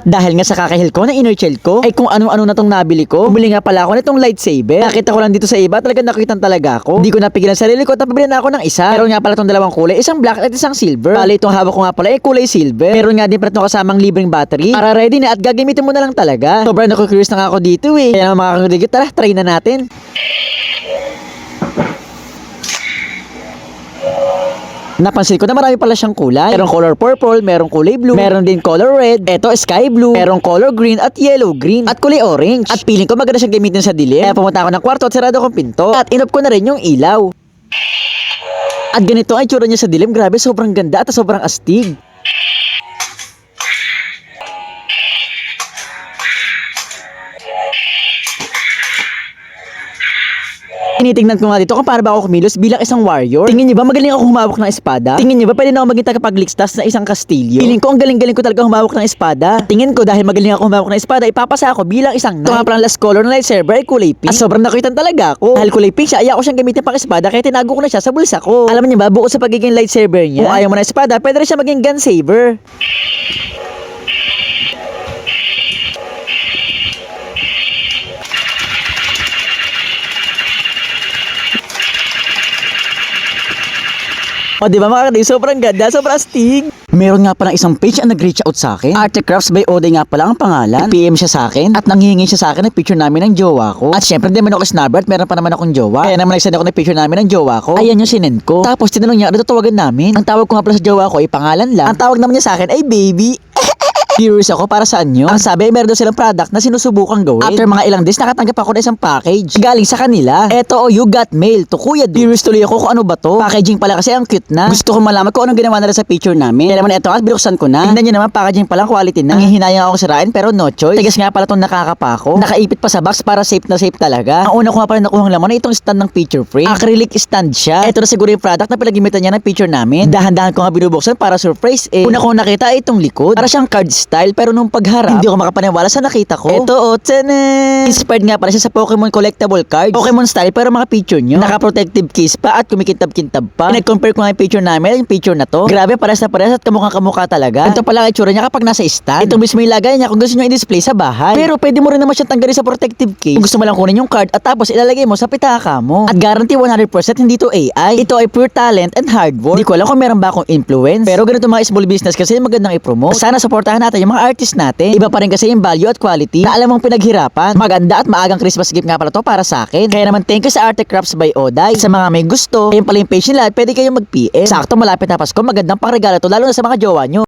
dahil nga sa kakahil ko na inner child ko, ay kung ano-ano na tong nabili ko. Bumili nga pala ako nitong lightsaber. Nakita ko lang dito sa iba, talagang nakikitan talaga ako. Hindi ko napigilan sarili ko at pabili na ako ng isa. Meron nga pala tong dalawang kulay, isang black at isang silver. Bali itong hawak ko nga pala ay kulay silver. Meron nga din pala itong kasamang libreng battery. Para ready na at gagamitin mo na lang talaga. Sobrang naku-curious na nga ako dito eh. Kaya naman mga kagigit, tara, try na natin. Napansin ko na marami pala siyang kulay. Merong color purple, merong kulay blue, meron din color red, eto sky blue, merong color green at yellow green, at kulay orange. At feeling ko maganda siyang gamitin sa dilim. Kaya pumunta ako ng kwarto at sarado kong pinto. At inop ko na rin yung ilaw. At ganito ay tsura niya sa dilim. Grabe, sobrang ganda at sobrang astig. Tinitingnan ko nga dito kung paano ba ako kumilos bilang isang warrior. Tingin niyo ba magaling ako humawak ng espada? Tingin niyo ba pwede na ako maging tagapagligtas na isang kastilyo? Feeling ko ang galing-galing ko talaga humawak ng espada. Tingin ko dahil magaling ako humawak ng espada, ipapasa ako bilang isang knight. Ito nga palang last color na lightsaber ay kulay pink. At sobrang nakitan talaga ako. Dahil kulay pink siya, ayaw ko siyang gamitin pang espada kaya tinago ko na siya sa bulsa ko. Alam niyo ba, bukod sa pagiging lightsaber niya, kung ayaw mo na espada, pwede rin siya maging gun saber. O diba mga kadiv, sobrang ganda, sobrang astig. Meron nga palang isang page ang nag-reach out sa akin. Arte Crafts by Oday nga pala ang pangalan. PM siya sa akin at nanghihingi siya sa akin ng picture namin ng jowa ko. At syempre hindi naman ako snubber at meron pa naman akong jowa. Kaya naman nag-send ako ng picture namin ng jowa ko. Ayan yung sinend ko. Tapos tinanong niya ano tatawagan namin. Ang tawag ko nga pala sa jowa ko ay pangalan lang. Ang tawag naman niya sa akin ay baby. Curious ako para saan nyo. Ang sabi ay meron daw silang product na sinusubukang gawin. After mga ilang days nakatanggap ako ng isang package galing sa kanila. Eto you got mail to Kuya Du. Curious tuloy ako kung ano ba to. Packaging pala kasi ang cute na. Gusto ko malaman kung anong ginawa nila sa picture namin. Kaya naman eto at binuksan ko na. Tingnan nyo naman packaging palang quality na. Nanghihinayang ako sirain pero no choice. Tigas nga pala tong nakakapako. Nakaipit pa sa box para safe na safe talaga. Ang una ko nga pala nakuhang laman na itong stand ng picture frame. Acrylic stand siya. Eto na siguro yung product na pinagimitan niya ng picture namin. Dahan-dahan ko nga binubuksan para surprise eh. Una ko nakita ay itong likod. Para siyang card style pero nung pagharap, hindi ako makapaniwala sa nakita ko. Ito, tanan! Inspired nga pala siya sa Pokemon collectible card. Pokemon style pero mga picture nyo. Naka-protective case pa at kumikintab-kintab pa. Pinag-compare ko nga yung picture namin, yung picture na to. Grabe, pares na pares at kamukha-kamukha talaga. Ito pala ang itsura niya kapag nasa stand. Ito mismo yung lagay niya kung gusto nyo i-display sa bahay. Pero pwede mo rin naman siya tanggalin sa protective case. Kung gusto mo lang kunin yung card at tapos ilalagay mo sa pitaka mo. At guarantee 100% hindi to AI. Ito ay pure talent and hard work. Hindi ko alam kung meron ba akong influence. Pero ganito mga small business kasi magandang i-promote. Sana supportahan natin yung mga artist natin. Iba pa rin kasi yung value at quality na alam mong pinaghirapan. Maganda at maagang Christmas gift nga pala to para sa akin. Kaya naman thank you sa Arte Crafts by Oday. Sa mga may gusto, ayun pala yung page nila at pwede kayong mag-PM. Sakto malapit na Pasko, magandang pangregalo to lalo na sa mga jowa nyo.